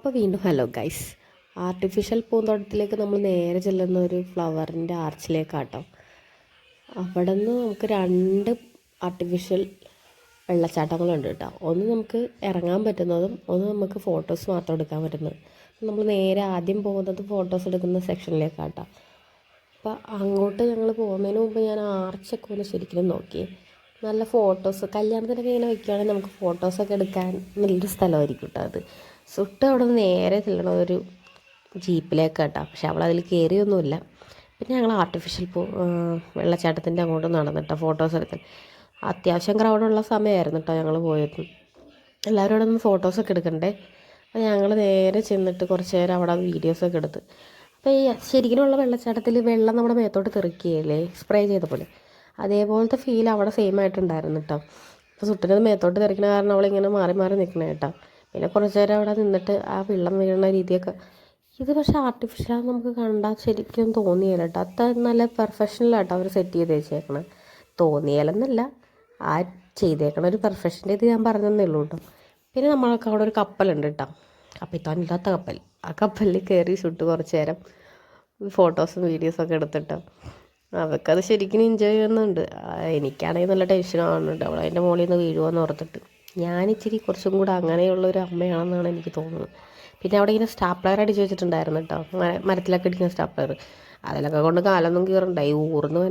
അപ്പോൾ വീണ്ടും hello guys. Artificial പൂന്തോട്ടത്തിലേക്ക് നമ്മൾ നേരെ ചെല്ലുന്ന ഒരു ഫ്ലവറിൻ്റെ ആർച്ചിലേക്കാട്ടോ. അവിടെ നിന്ന് നമുക്ക് രണ്ട് ആർട്ടിഫിഷ്യൽ വെള്ളച്ചാട്ടങ്ങളുണ്ട് കേട്ടോ. ഒന്ന് നമുക്ക് ഇറങ്ങാൻ പറ്റുന്നതും ഒന്ന് നമുക്ക് ഫോട്ടോസ് മാത്രം എടുക്കാൻ പറ്റുന്നത്. നമ്മൾ നേരെ ആദ്യം പോകുന്നത് ഫോട്ടോസ് എടുക്കുന്ന സെക്ഷനിലേക്കാട്ടോ. അപ്പോൾ അങ്ങോട്ട് ഞങ്ങൾ പോകുന്നതിന് മുമ്പ് ഞാൻ ആർച്ചൊക്കെ ഒന്ന് ശരിക്കും നോക്കി. നല്ല ഫോട്ടോസ് കല്യാണത്തിനൊക്കെ ഇങ്ങനെ വയ്ക്കുകയാണെങ്കിൽ നമുക്ക് ഫോട്ടോസൊക്കെ എടുക്കാൻ നല്ലൊരു സ്ഥലമായിരിക്കും കേട്ടോ. അത് സുട്ട് അവിടെ നിന്ന് നേരെ ചെല്ലണം ഒരു ജീപ്പിലേക്ക് കേട്ടോ. പക്ഷെ അവളതിൽ കയറിയൊന്നുമില്ല. പിന്നെ ഞങ്ങൾ ആർട്ടിഫിഷ്യൽ വെള്ളച്ചാട്ടത്തിൻ്റെ അങ്ങോട്ട് നടന്നിട്ടോ ഫോട്ടോസ് എടുക്കാൻ. അത്യാവശ്യം ക്രൗഡുള്ള സമയമായിരുന്നു കേട്ടോ ഞങ്ങൾ പോയത്. എല്ലാവരും അവിടെ നിന്ന് ഫോട്ടോസൊക്കെ എടുക്കണ്ടേ. അപ്പോൾ ഞങ്ങൾ നേരെ ചെന്നിട്ട് കുറച്ച് നേരം അവിടെ വീഡിയോസൊക്കെ എടുത്ത്. അപ്പോൾ ഈ ശരിക്കുമുള്ള വെള്ളച്ചാട്ടത്തിൽ വെള്ളം നമ്മുടെ മേത്തോട്ട് തെറിക്കുകയല്ലേ, സ്പ്രേ ചെയ്ത പോലെ. അതേപോലത്തെ ഫീൽ അവിടെ സെയിം ആയിട്ടുണ്ടായിരുന്നു കേട്ടോ. അപ്പോൾ സുട്ടിനത് മേത്തോട്ട് തെറിക്കണ കാരണം അവളിങ്ങനെ മാറി മാറി നിൽക്കണേ കേട്ടോ. പിന്നെ കുറച്ച് നേരം അവിടെ നിന്നിട്ട് ആ വെള്ളം വീഴുന്ന രീതിയൊക്കെ. ഇത് പക്ഷേ ആർട്ടിഫിഷ്യലാണെന്ന് നമുക്ക് കണ്ടാൽ ശരിക്കും തോന്നിയില്ല കേട്ടോ. അത്ര നല്ല പെർഫെക്ഷനിലാട്ടോ അവർ സെറ്റ് ചെയ്ത് വെച്ചേക്കണം. തോന്നിയാലെന്നല്ല, ആ ചെയ്തേക്കണ ഒരു പെർഫെക്ഷൻ്റെ ഇത് ഞാൻ പറഞ്ഞതന്നേ ഉള്ളൂ കേട്ടോ. പിന്നെ നമ്മൾക്ക് അവിടെ ഒരു കപ്പലുണ്ട് കേട്ടോ. കപ്പിത്താനില്ലാത്ത കപ്പൽ. ആ കപ്പലിൽ കയറി ചുട്ട് കുറച്ച് നേരം ഫോട്ടോസും വീഡിയോസൊക്കെ എടുത്തിട്ടോ. അവർക്കത് ശരിക്കും എൻജോയ് ചെയ്യുന്നുണ്ട്. എനിക്കാണെങ്കിൽ നല്ല ടെൻഷൻ ആവുന്നുണ്ട്, അവൾ അതിൻ്റെ മുകളിൽ നിന്ന് വീഴുമെന്ന് ഓർത്തിട്ട്. ഞാനിച്ചിരി കുറച്ചും കൂടെ അങ്ങനെയുള്ളൊരു അമ്മയാണെന്നാണ് എനിക്ക് തോന്നുന്നത്. പിന്നെ അവിടെ ഇങ്ങനെ സ്റ്റാപ്ലർ അടിച്ച് വെച്ചിട്ടുണ്ടായിരുന്നു കേട്ടോ, മരത്തിലൊക്കെ അടിക്കുന്ന സ്റ്റാപ്ലർ. അതിലൊക്കെ കൊണ്ട് കാലൊന്നും കീറുണ്ടായി, ഊർന്ന് തന്നെ